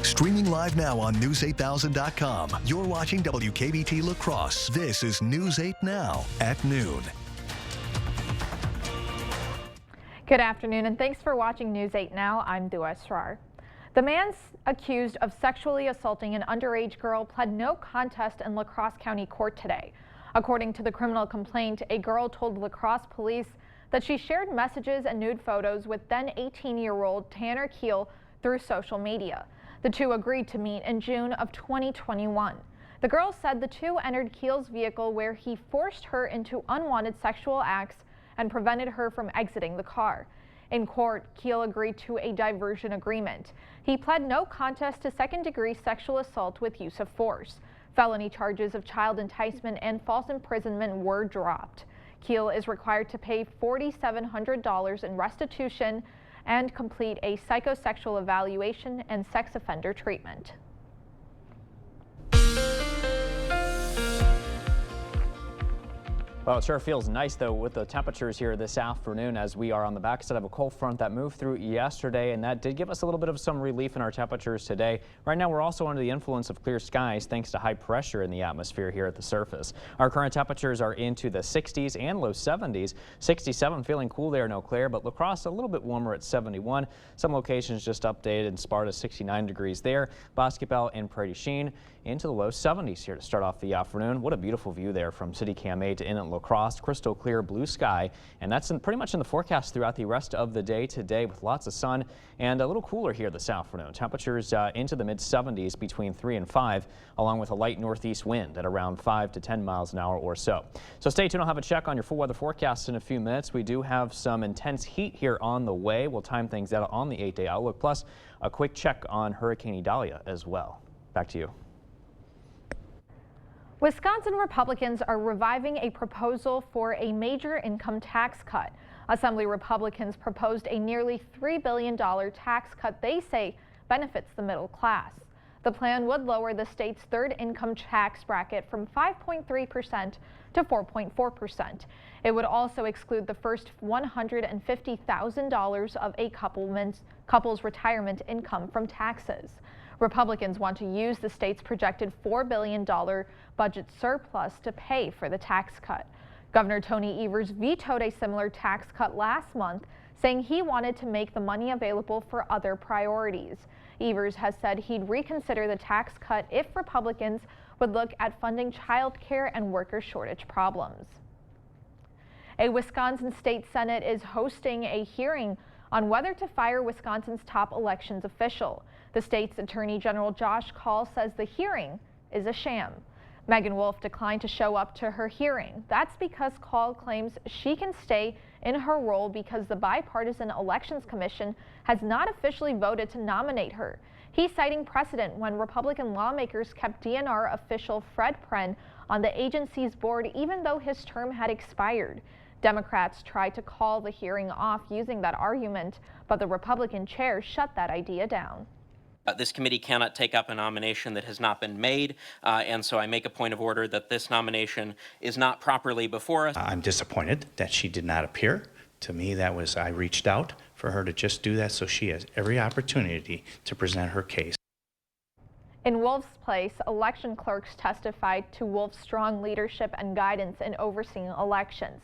Streaming live now on News8000.com. You're watching WKBT La Crosse. This is News 8 Now at noon. Good afternoon and thanks for watching News 8 Now. I'm Dua Esrar. The man accused of sexually assaulting an underage girl pled no contest in La Crosse County Court today. According to the criminal complaint, a girl told La Crosse police that she shared messages and nude photos with then 18-year-old Tanner Keel through social media. The two agreed to meet in June of 2021. The girl said the two entered Keel's vehicle where he forced her into unwanted sexual acts and prevented her from exiting the car. In court, Keel agreed to a diversion agreement. He pled no contest to second-degree sexual assault with use of force. Felony charges of child enticement and false imprisonment were dropped. Keel is required to pay $4,700 in restitution and complete a psychosexual evaluation and sex offender treatment. Well, it sure feels nice, though, with the temperatures here this afternoon as we are on the backside of a cold front that moved through yesterday, and that did give us a little bit of some relief in our temperatures today. Right now, we're also under the influence of clear skies thanks to high pressure in the atmosphere here at the surface. Our current temperatures are into the 60s and low 70s. 67 feeling cool there in Eau Claire, but La Crosse a little bit warmer at 71. Some locations just updated in Sparta, 69 degrees there. Boscobel and Prairie du Chien into the low 70s here to start off the afternoon. What a beautiful view there from City Cam 8 to in at La Crosse. Crystal clear blue sky, and that's pretty much in the forecast throughout the rest of the day today with lots of sun and a little cooler here this afternoon. Temperatures into the mid 70s between 3 and 5, along with a light northeast wind at around 5 to 10 miles an hour or so. So stay tuned. I'll have a check on your full weather forecast in a few minutes. We do have some intense heat here on the way. We'll time things out on the 8-day outlook, plus a quick check on Hurricane Idalia as well. Back to you. Wisconsin Republicans are reviving a proposal for a major income tax cut. Assembly Republicans proposed a nearly $3 billion tax cut they say benefits the middle class. The plan would lower the state's third income tax bracket from 5.3% to 4.4%. It would also exclude the first $150,000 of a couple's retirement income from taxes. Republicans want to use the state's projected $4 billion budget surplus to pay for the tax cut. Governor Tony Evers vetoed a similar tax cut last month, saying he wanted to make the money available for other priorities. Evers has said he'd reconsider the tax cut if Republicans would look at funding child care and worker shortage problems. A Wisconsin State Senate is hosting a hearing on whether to fire Wisconsin's top elections official. The state's Attorney General Josh Kaul says the hearing is a sham. Megan Wolf declined to show up to her hearing. That's because Kaul claims she can stay in her role because the Bipartisan Elections Commission has not officially voted to nominate her. He's citing precedent when Republican lawmakers kept DNR official Fred Pren on the agency's board even though his term had expired. Democrats tried to call the hearing off using that argument, but the Republican chair shut that idea down. This committee cannot take up a nomination that has not been made, and so I make a point of order that this nomination is not properly before us. I'm disappointed that she did not appear. To me, I reached out for her to just do that so she has every opportunity to present her case. In Wolf's place, election clerks testified to Wolf's strong leadership and guidance in overseeing elections.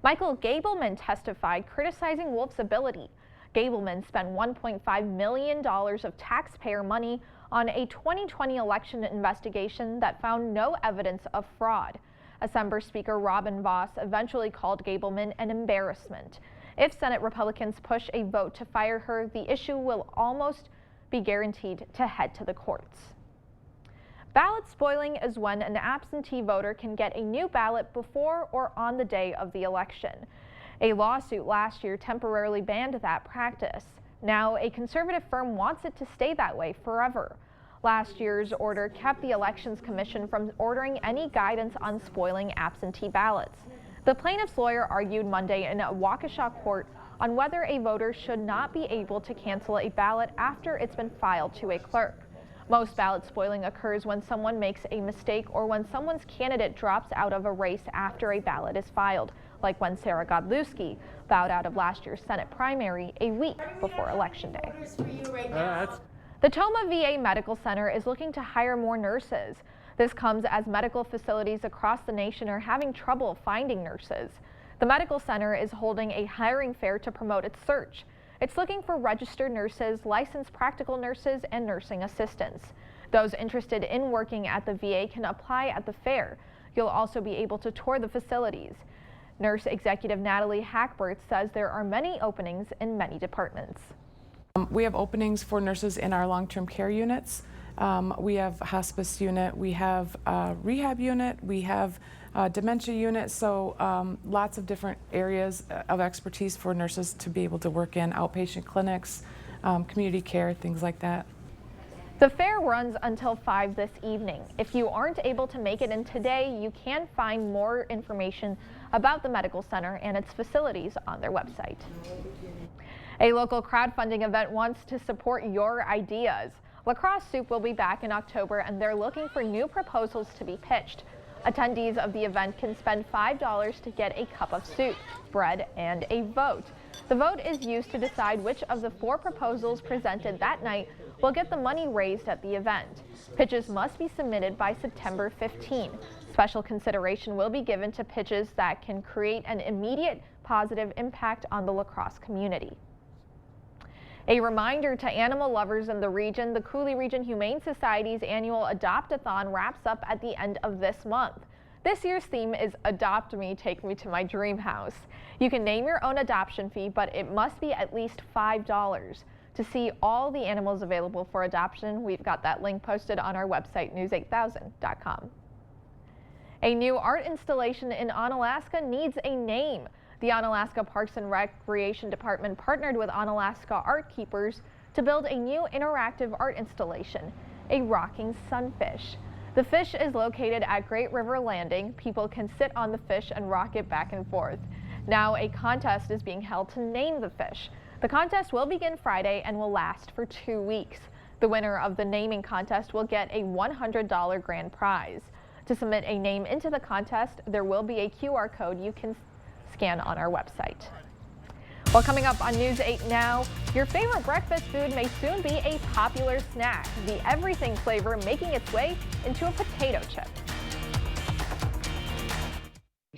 Michael Gableman testified criticizing Wolf's ability. Gableman spent $1.5 million of taxpayer money on a 2020 election investigation that found no evidence of fraud. Assembly Speaker Robin Vos eventually called Gableman an embarrassment. If Senate Republicans push a vote to fire her, the issue will almost be guaranteed to head to the courts. Ballot spoiling is when an absentee voter can get a new ballot before or on the day of the election. A lawsuit last year temporarily banned that practice. Now, a conservative firm wants it to stay that way forever. Last year's order kept the Elections Commission from ordering any guidance on spoiling absentee ballots. The plaintiff's lawyer argued Monday in a Waukesha court on whether a voter should not be able to cancel a ballot after it's been filed to a clerk. Most ballot spoiling occurs when someone makes a mistake or when someone's candidate drops out of a race after a ballot is filed, like when Sarah Godlewski bowed out of last year's Senate primary a week before Election Day. The Tomah VA Medical Center is looking to hire more nurses. This comes as medical facilities across the nation are having trouble finding nurses. The medical center is holding a hiring fair to promote its search. It's looking for registered nurses, licensed practical nurses, and nursing assistants. Those interested in working at the VA can apply at the fair. You'll also be able to tour the facilities. Nurse Executive Natalie Hackbert says there are many openings in many departments. We have openings for nurses in our long-term care units. We have hospice unit, we have rehab unit, we have dementia unit, so lots of different areas of expertise for nurses to be able to work in outpatient clinics, community care, things like that. The fair runs until 5 this evening. If you aren't able to make it in today, you can find more information about the medical center and its facilities on their website. A local crowdfunding event wants to support your ideas. Lacrosse Soup will be back in October, and they're looking for new proposals to be pitched. Attendees of the event can spend $5 to get a cup of soup, bread, and a vote. The vote is used to decide which of the 4 proposals presented that night will get the money raised at the event. Pitches must be submitted by September 15. Special consideration will be given to pitches that can create an immediate positive impact on the lacrosse community. A reminder to animal lovers in the region, the Coulee Region Humane Society's annual Adopt-a-thon wraps up at the end of this month. This year's theme is Adopt Me, Take Me to My Dream House. You can name your own adoption fee, but it must be at least $5. To see all the animals available for adoption, we've got that link posted on our website, news8000.com. A new art installation in Onalaska needs a name. The Onalaska Parks and Recreation Department partnered with Onalaska Art Keepers to build a new interactive art installation, a rocking sunfish. The fish is located at Great River Landing. People can sit on the fish and rock it back and forth. Now a contest is being held to name the fish. The contest will begin Friday and will last for 2 weeks. The winner of the naming contest will get a $100 grand prize. To submit a name into the contest, there will be a QR code you can scan on our website. Well, coming up on News 8 Now, your favorite breakfast food may soon be a popular snack. The everything flavor making its way into a potato chip.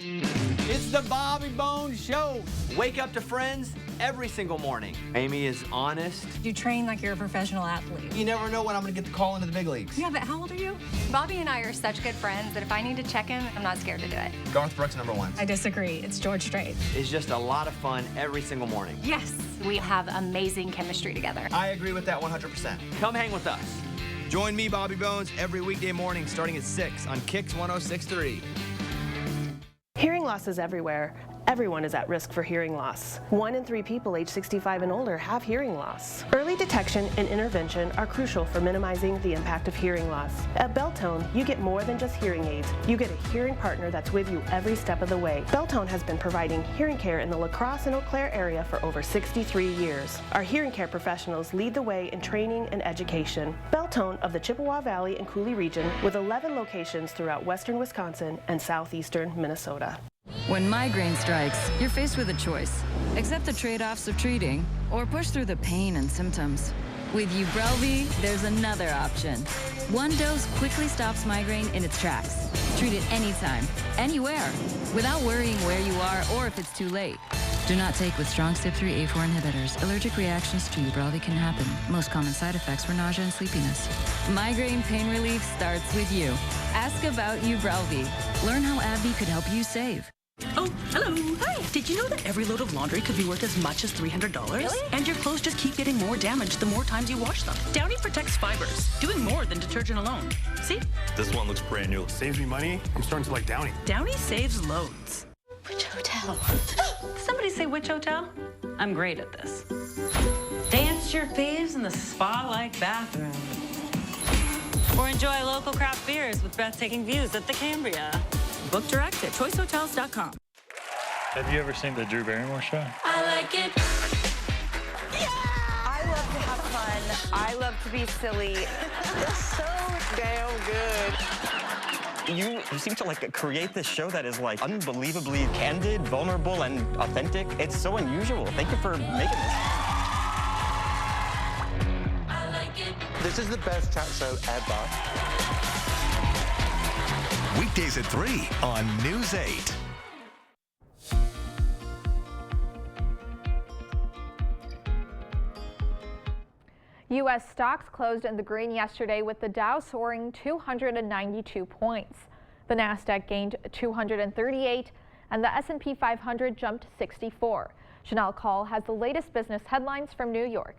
It's the Bobby Bones Show. Wake up to friends every single morning. Amy is honest. You train like you're a professional athlete. You never know when I'm going to get the call into the big leagues. Yeah, but how old are you? Bobby and I are such good friends that if I need to check in, I'm not scared to do it. Garth Brooks, #1. I disagree. It's George Strait. It's just a lot of fun every single morning. Yes, we have amazing chemistry together. I agree with that 100%. Come hang with us. Join me, Bobby Bones, every weekday morning starting at 6 on Kicks 106.3. Hearing loss is everywhere. Everyone is at risk for hearing loss. 1 in 3 people age 65 and older have hearing loss. Early detection and intervention are crucial for minimizing the impact of hearing loss. At Beltone, you get more than just hearing aids. You get a hearing partner that's with you every step of the way. Beltone has been providing hearing care in the La Crosse and Eau Claire area for over 63 years. Our hearing care professionals lead the way in training and education. Beltone of the Chippewa Valley and Coulee region with 11 locations throughout western Wisconsin and southeastern Minnesota. When migraine strikes, you're faced with a choice. Accept the trade-offs of treating or push through the pain and symptoms. With Ubrelvy, there's another option. One dose quickly stops migraine in its tracks. Treat it anytime, anywhere, without worrying where you are or if it's too late. Do not take with strong CYP3A4 inhibitors. Allergic reactions to Ubrelvy can happen. Most common side effects were nausea and sleepiness. Migraine pain relief starts with you. Ask about Ubrelvy. Learn how AbbVie could help you save. Oh, hello. Hi. Did you know that every load of laundry could be worth as much as $300? Really? And your clothes just keep getting more damaged the more times you wash them. Downy protects fibers, doing more than detergent alone. See? This one looks brand new. Saves me money. I'm starting to like Downy. Downy saves loads. Which hotel? Somebody say which hotel? I'm great at this. Dance your faves in the spa-like bathroom. Or enjoy local craft beers with breathtaking views at the Cambria. Book direct at choicehotels.com. Have you ever seen the Drew Barrymore show? I like it. I love to have fun. I love to be silly. It's so damn good. You seem to create this show that is unbelievably candid, vulnerable, and authentic. It's so unusual. Thank you for making this. I like it. This is the best chat show ever. Weekdays at 3 on News 8. U.S. stocks closed in the green yesterday with the Dow soaring 292 points. The Nasdaq gained 238 and the S&P 500 jumped 64. Chanel Call has the latest business headlines from New York.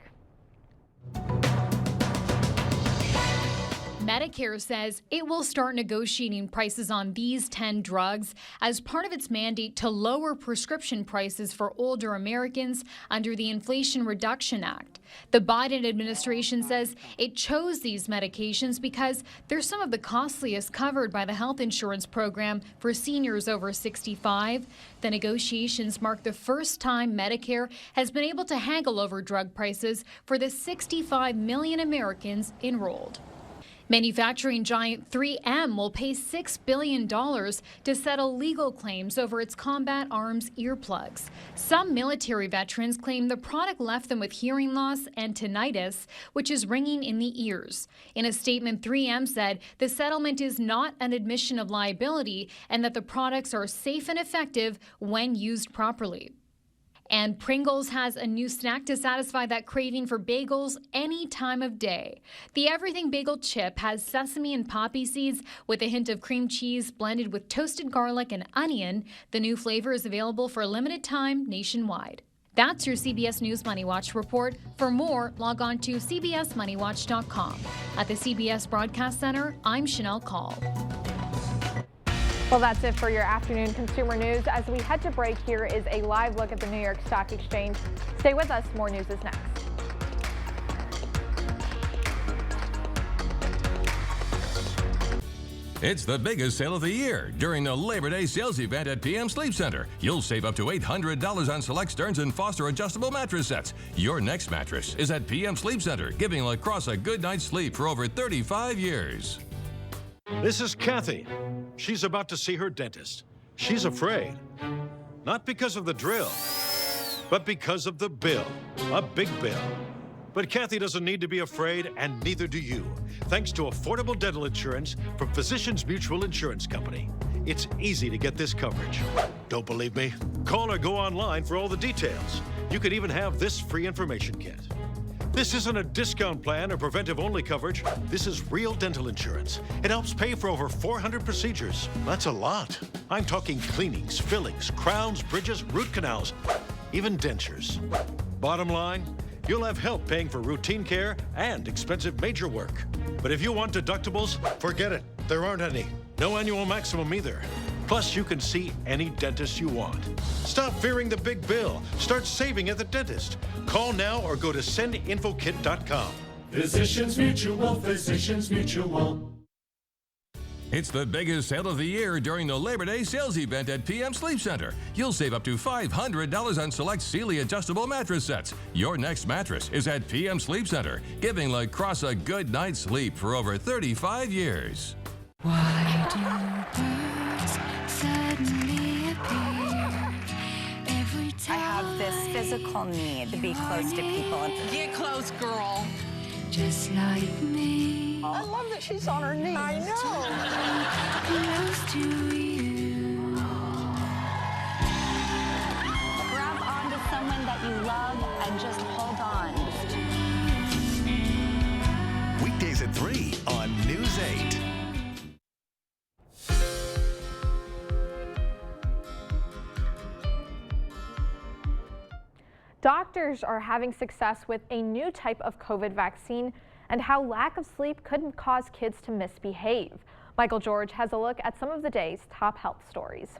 Medicare says it will start negotiating prices on these 10 drugs as part of its mandate to lower prescription prices for older Americans under the Inflation Reduction Act. The Biden administration says it chose these medications because they're some of the costliest covered by the health insurance program for seniors over 65. The negotiations mark the first time Medicare has been able to haggle over drug prices for the 65 million Americans enrolled. Manufacturing giant 3M will pay $6 billion to settle legal claims over its combat arms earplugs. Some military veterans claim the product left them with hearing loss and tinnitus, which is ringing in the ears. In a statement, 3M said the settlement is not an admission of liability and that the products are safe and effective when used properly. And Pringles has a new snack to satisfy that craving for bagels any time of day. The Everything Bagel Chip has sesame and poppy seeds with a hint of cream cheese blended with toasted garlic and onion. The new flavor is available for a limited time nationwide. That's your CBS News Money Watch report. For more, log on to cbsmoneywatch.com. At the CBS Broadcast Center, I'm Chanel Call. Well, that's it for your afternoon consumer news. As we head to break, here is a live look at the New York Stock Exchange. Stay with us. More news is next. It's the biggest sale of the year during the Labor Day sales event at PM Sleep Center. You'll save up to $800 on select Stearns & Foster adjustable mattress sets. Your next mattress is at PM Sleep Center, giving La Crosse a good night's sleep for over 35 years. This is Kathy. She's about to see her dentist. She's afraid. Not because of the drill, but because of the bill. A big bill. But Kathy doesn't need to be afraid, and neither do you, thanks to affordable dental insurance from Physicians Mutual Insurance Company. It's easy to get this coverage. Don't believe me? Call or go online for all the details. You could even have this free information kit. This isn't a discount plan or preventive-only coverage. This is real dental insurance. It helps pay for over 400 procedures. That's a lot. I'm talking cleanings, fillings, crowns, bridges, root canals, even dentures. Bottom line, you'll have help paying for routine care and expensive major work. But if you want deductibles, forget it. There aren't any. No annual maximum either. Plus, you can see any dentist you want. Stop fearing the big bill. Start saving at the dentist. Call now or go to sendinfokit.com. Physicians Mutual, Physicians Mutual. It's the biggest sale of the year during the Labor Day sales event at PM Sleep Center. You'll save up to $500 on select Sealy adjustable mattress sets. Your next mattress is at PM Sleep Center, giving La Crosse a good night's sleep for over 35 years. Why do birds suddenly appear every time? I have this physical need to be close to people. Get close, girl. Just like me. I love that she's on her knees. I know. Close to you. Grab onto someone that you love and just hold on. Weekdays at 3 on News 8. Doctors are having success with a new type of COVID vaccine and how lack of sleep could cause kids to misbehave. Michael George has a look at some of the day's top health stories.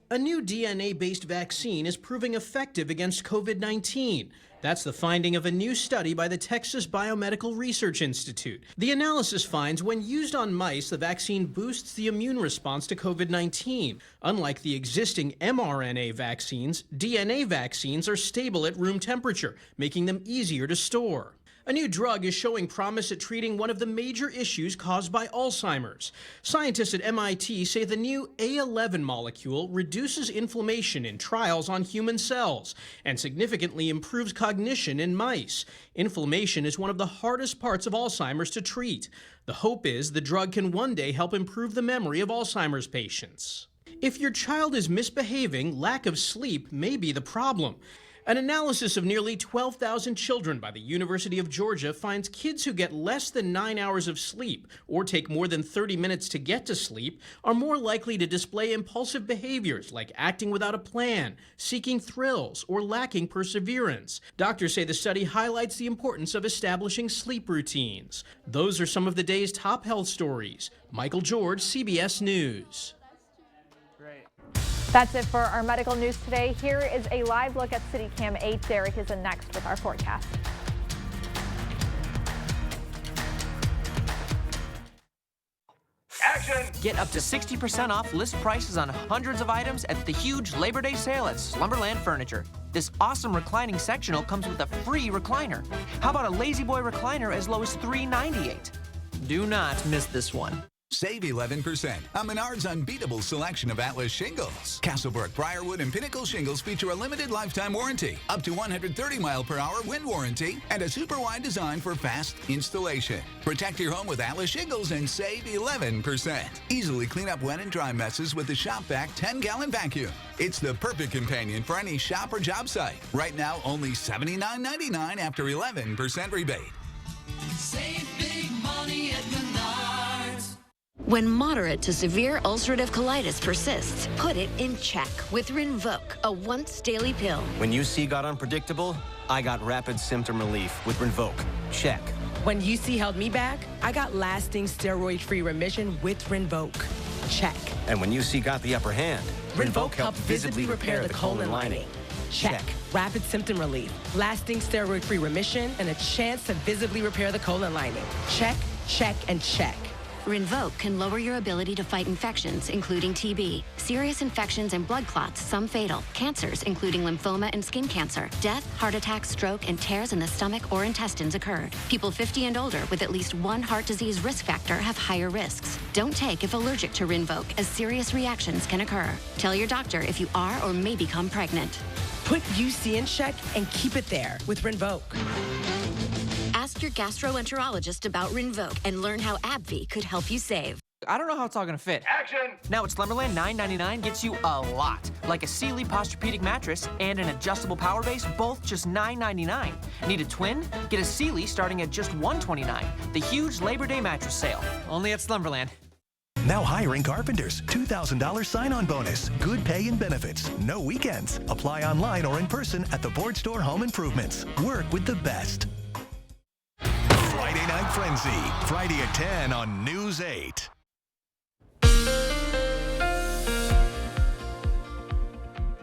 A new DNA-based vaccine is proving effective against COVID-19. That's the finding of a new study by the Texas Biomedical Research Institute. The analysis finds when used on mice, the vaccine boosts the immune response to COVID-19. Unlike the existing mRNA vaccines, DNA vaccines are stable at room temperature, making them easier to store. A new drug is showing promise at treating one of the major issues caused by Alzheimer's. Scientists at MIT say the new A11 molecule reduces inflammation in trials on human cells and significantly improves cognition in mice. Inflammation is one of the hardest parts of Alzheimer's to treat. The hope is the drug can one day help improve the memory of Alzheimer's patients. If your child is misbehaving, lack of sleep may be the problem. An analysis of nearly 12,000 children by the University of Georgia finds kids who get less than 9 hours of sleep or take more than 30 minutes to get to sleep are more likely to display impulsive behaviors like acting without a plan, seeking thrills, or lacking perseverance. Doctors say the study highlights the importance of establishing sleep routines. Those are some of the day's top health stories. Michael George, CBS News. That's it for our medical news today. Here is a live look at CityCam 8. Derek is in next with our forecast. Action! Get up to 60% off list prices on hundreds of items at the huge Labor Day sale at Slumberland Furniture. This awesome reclining sectional comes with a free recliner. How about a Lazy Boy recliner as low as $398? Do not miss this one. Save 11% on Menards' unbeatable selection of Atlas shingles. Castlebrook, Briarwood, and Pinnacle shingles feature a limited lifetime warranty, up to 130-mile-per-hour wind warranty, and a super wide design for fast installation. Protect your home with Atlas shingles and save 11%. Easily clean up wet and dry messes with the Shop Vac 10-gallon vacuum. It's the perfect companion for any shop or job site. Right now, only $79.99 after 11% rebate. Save big money at Menards. When moderate to severe ulcerative colitis persists, put it in check with Rinvoq, a once-daily pill. When UC got unpredictable, I got rapid symptom relief with Rinvoq. Check. When UC held me back, I got lasting steroid-free remission with Rinvoq. Check. And when UC got the upper hand, Rinvoq helped visibly repair the colon lining. Check. Rapid symptom relief, lasting steroid-free remission, and a chance to visibly repair the colon lining. Check, check, and check. Rinvoq can lower your ability to fight infections, including TB, serious infections and blood clots, some fatal, cancers, including lymphoma and skin cancer, death, heart attack, stroke, and tears in the stomach or intestines occur. People 50 and older with at least one heart disease risk factor have higher risks. Don't take if allergic to Rinvoq, as serious reactions can occur. Tell your doctor if you are or may become pregnant. Put UC in check and keep it there with Rinvoq. Ask your gastroenterologist about Rinvoq and learn how AbbVie could help you save. I don't know how it's all gonna fit. Action! Now at Slumberland, $9.99 gets you a lot. Like a Sealy Posturepedic mattress and an adjustable power base, both just $9.99. Need a twin? Get a Sealy starting at just $129. The huge Labor Day mattress sale. Only at Slumberland. Now hiring carpenters. $2,000 sign-on bonus. Good pay and benefits. No weekends. Apply online or in person at the Board Store Home Improvements. Work with the best. Friday Night Frenzy. Friday at 10 on News 8.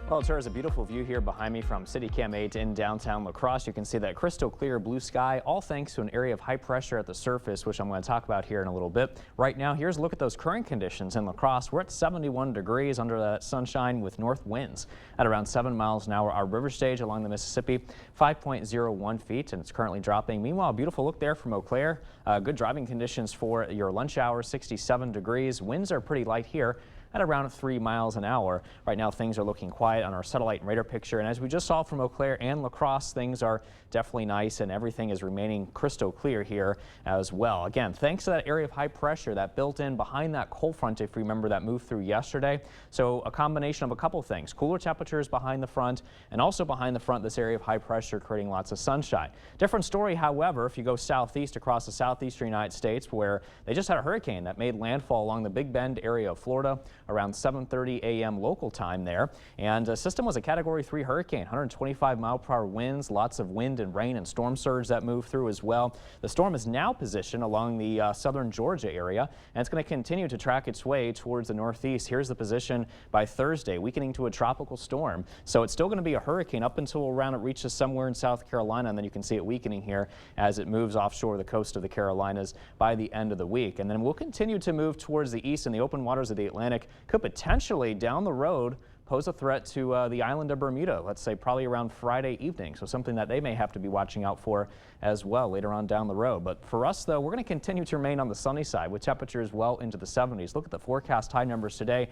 Well, it is a beautiful view here behind me from CityCam 8 in downtown La Crosse. You can see that crystal clear blue sky, all thanks to an area of high pressure at the surface, which I'm going to talk about here in a little bit. Right now, here's a look at those current conditions in La Crosse. We're at 71 degrees under that sunshine with north winds at around 7 miles an hour. Our river stage along the Mississippi, 5.01 feet, and it's currently dropping. Meanwhile, beautiful look there from Eau Claire. Good driving conditions for your lunch hour, 67 degrees. Winds are pretty light here at around 3 miles an hour. Right now, things are looking quiet on our satellite and radar picture. And as we just saw from Eau Claire and La Crosse, things are definitely nice and everything is remaining crystal clear here as well. Again, thanks to that area of high pressure that built in behind that cold front, if you remember, that moved through yesterday. So a combination of a couple things. Cooler temperatures behind the front, and also behind the front, this area of high pressure creating lots of sunshine. Different story, however, if you go southeast across the southeastern United States, where they just had a hurricane that made landfall along the Big Bend area of Florida around 7:30 a.m. local time there. And the system was a Category 3 hurricane, 125-mile-per-hour winds, lots of wind and rain and storm surge that moved through as well. The storm is now positioned along the southern Georgia area, and it's going to continue to track its way towards the northeast. Here's the position by Thursday, weakening to a tropical storm. So it's still going to be a hurricane up until around it reaches somewhere in South Carolina, and then you can see it weakening here as it moves offshore the coast of the Carolinas by the end of the week. And then we'll continue to move towards the east in the open waters of the Atlantic. Could potentially down the road pose a threat to the island of Bermuda, let's say probably around Friday evening. So something that they may have to be watching out for as well later on down the road. But for us, though, we're going to continue to remain on the sunny side with temperatures well into the 70s. Look at the forecast high numbers today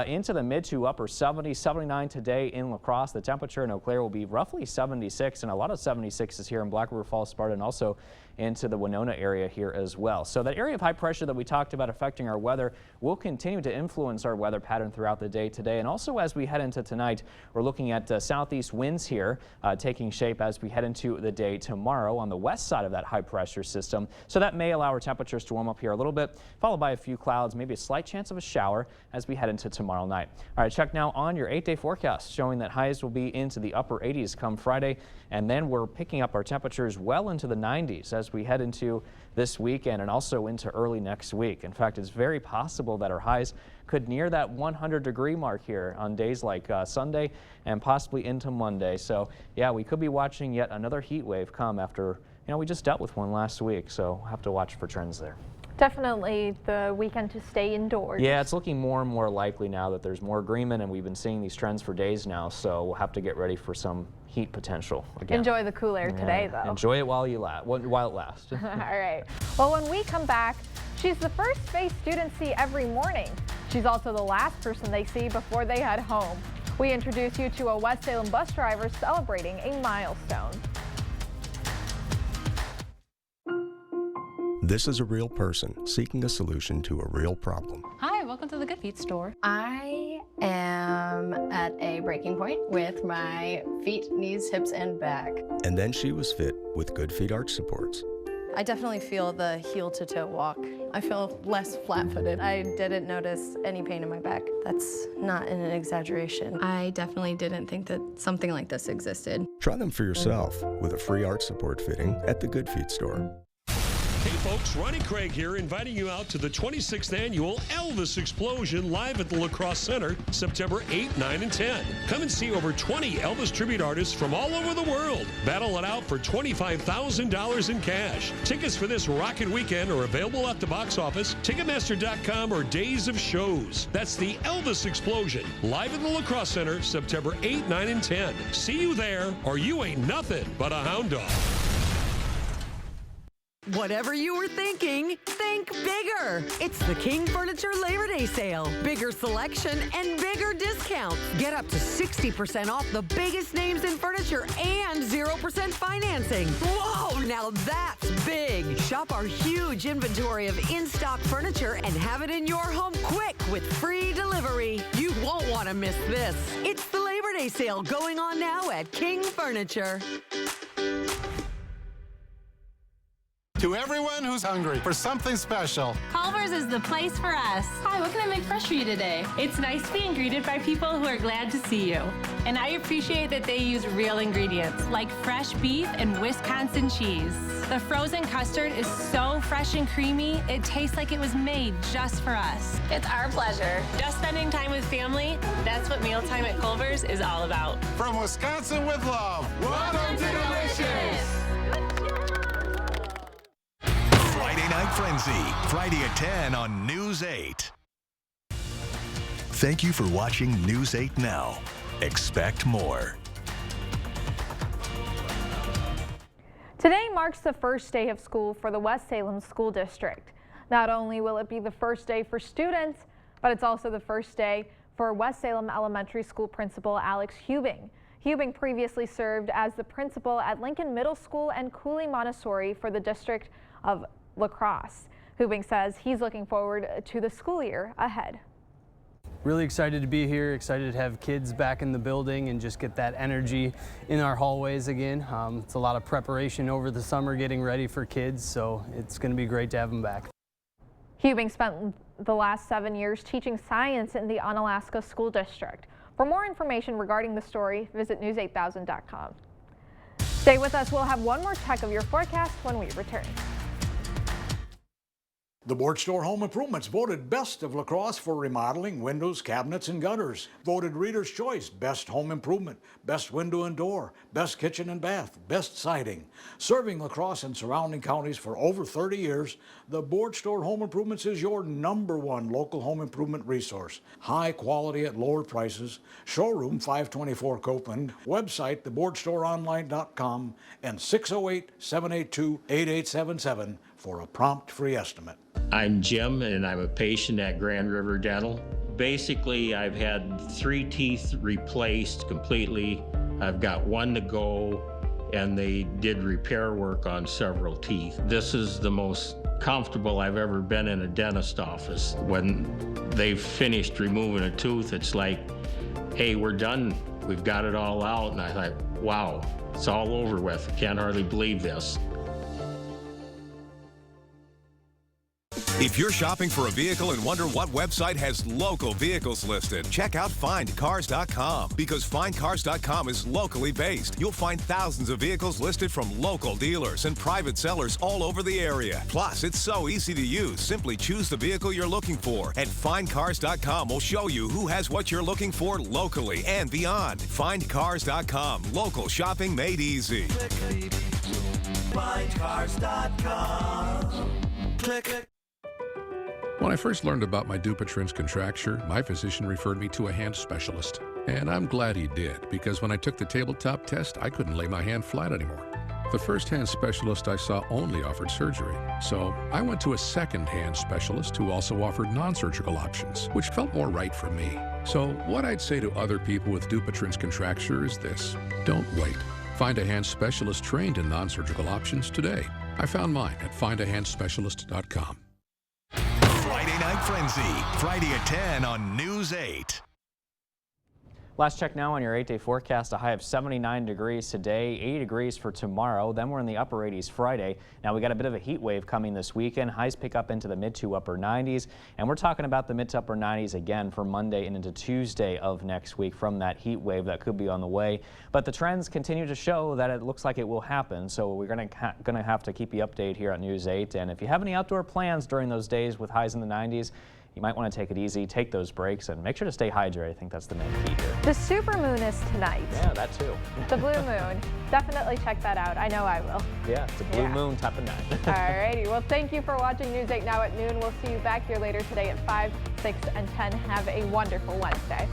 into the mid to upper 70s, 79 today in La Crosse. The temperature in Eau Claire will be roughly 76 and a lot of 76s here in Black River Falls, Sparta, and also into the Winona area here as well. So that area of high pressure that we talked about affecting our weather will continue to influence our weather pattern throughout the day today. And also as we head into tonight, we're looking at southeast winds here taking shape as we head into the day tomorrow on the west side of that high pressure system. So that may allow our temperatures to warm up here a little bit, followed by a few clouds, maybe a slight chance of a shower as we head into tomorrow night. All right, check now on your 8-day forecast showing that highs will be into the upper 80s come Friday. And then we're picking up our temperatures well into the 90s as we head into this weekend and also into early next week. In fact, it's very possible that our highs could near that 100-degree mark here on days like Sunday and possibly into Monday. So yeah, we could be watching yet another heat wave come after, we just dealt with one last week. So we'll have to watch for trends there. Definitely the weekend to stay indoors. Yeah, it's looking more and more likely now that there's more agreement, and we've been seeing these trends for days now, so we'll have to get ready for some heat potential again. Enjoy the cool air today, though. Enjoy it while it lasts. All right. Well, when we come back, she's the first face students see every morning. She's also the last person they see before they head home. We introduce you to a West Salem bus driver celebrating a milestone. This is a real person seeking a solution to a real problem. Hi, welcome to the Good Feet store. I am at a breaking point with my feet, knees, hips, and back. And then she was fit with Good Feet arch supports. I definitely feel the heel-to-toe walk. I feel less flat-footed. I didn't notice any pain in my back. That's not an exaggeration. I definitely didn't think that something like this existed. Try them for yourself with a free arch support fitting at the Good Feet store. Hey folks, Ronnie Craig here, inviting you out to the 26th annual Elvis Explosion live at the La Crosse Center, September 8, 9, and 10. Come and see over 20 Elvis tribute artists from all over the world. Battle it out for $25,000 in cash. Tickets for this rockin' weekend are available at the box office, Ticketmaster.com, or Days of Shows. That's the Elvis Explosion, live at the La Crosse Center, September 8, 9, and 10. See you there, or you ain't nothing but a hound dog. Whatever you were thinking, think bigger. It's the King Furniture Labor Day sale. Bigger selection and bigger discounts. Get up to 60% off the biggest names in furniture and 0% financing. Whoa, now that's big. Shop our huge inventory of in-stock furniture and have it in your home quick with free delivery. You won't want to miss this. It's the Labor Day sale going on now at King Furniture. To everyone who's hungry for something special, Culver's is the place for us. Hi, what can I make fresh for you today? It's nice being greeted by people who are glad to see you. And I appreciate that they use real ingredients, like fresh beef and Wisconsin cheese. The frozen custard is so fresh and creamy, it tastes like it was made just for us. It's our pleasure. Just spending time with family, that's what mealtime at Culver's is all about. From Wisconsin with love, welcome to Delicious! Friday Night Frenzy, Friday at 10 on News 8. Thank you for watching News 8 Now. Expect more. Today marks the first day of school for the West Salem School District. Not only will it be the first day for students, but it's also the first day for West Salem Elementary School Principal Alex Hubing. Hubing previously served as the principal at Lincoln Middle School and Cooley Montessori for the District of La Crosse. Hubing says he's looking forward to the school year ahead. Really excited to be here, excited to have kids back in the building and just get that energy in our hallways again. It's a lot of preparation over the summer getting ready for kids, so it's going to be great to have them back. Hubing spent the last 7 years teaching science in the Onalaska School District. For more information regarding the story, visit news8000.com. Stay with us. We'll have one more check of your forecast when we return. The Board Store Home Improvements voted Best of La Crosse for remodeling, windows, cabinets, and gutters. Voted Reader's Choice Best Home Improvement, Best Window and Door, Best Kitchen and Bath, Best Siding. Serving La Crosse and surrounding counties for over 30 years, the Board Store Home Improvements is your #1 local home improvement resource. High quality at lower prices. Showroom 524 Copeland. Website theboardstoreonline.com and 608-782-8877 for a prompt free estimate. I'm Jim, and I'm a patient at Grand River Dental. Basically, I've had 3 teeth replaced completely. I've got 1 to go, and they did repair work on several teeth. This is the most comfortable I've ever been in a dentist office. When they've finished removing a tooth, it's like, hey, we're done. We've got it all out. And I thought, wow, it's all over with. I can't hardly believe this. If you're shopping for a vehicle and wonder what website has local vehicles listed, check out FindCars.com, because FindCars.com is locally based. You'll find thousands of vehicles listed from local dealers and private sellers all over the area. Plus, it's so easy to use. Simply choose the vehicle you're looking for, and FindCars.com will show you who has what you're looking for locally and beyond. FindCars.com, local shopping made easy. FindCars.com. Click. When I first learned about my Dupuytren's contracture, my physician referred me to a hand specialist. And I'm glad he did, because when I took the tabletop test, I couldn't lay my hand flat anymore. The first hand specialist I saw only offered surgery. So I went to a second hand specialist who also offered non-surgical options, which felt more right for me. So what I'd say to other people with Dupuytren's contracture is this: don't wait. Find a hand specialist trained in non-surgical options today. I found mine at findahandspecialist.com. Friday Night Frenzy, Friday at 10 on News 8. Last check now on your 8-day forecast, a high of 79 degrees today, 80 degrees for tomorrow. Then we're in the upper 80s Friday. Now we got a bit of a heat wave coming this weekend. Highs pick up into the mid to upper 90s. And we're talking about the mid to upper 90s again for Monday and into Tuesday of next week from that heat wave that could be on the way. But the trends continue to show that it looks like it will happen. So we're going to have to keep you updated here on News 8. And if you have any outdoor plans during those days with highs in the 90s, you might want to take it easy, take those breaks, and make sure to stay hydrated. I think that's the main key here. The supermoon is tonight. Yeah, that too. The blue moon. Definitely check that out. I know I will. Yeah, it's a blue moon type of night. Alrighty. Well, thank you for watching News 8 Now at noon. We'll see you back here later today at 5, 6, and 10. Have a wonderful Wednesday.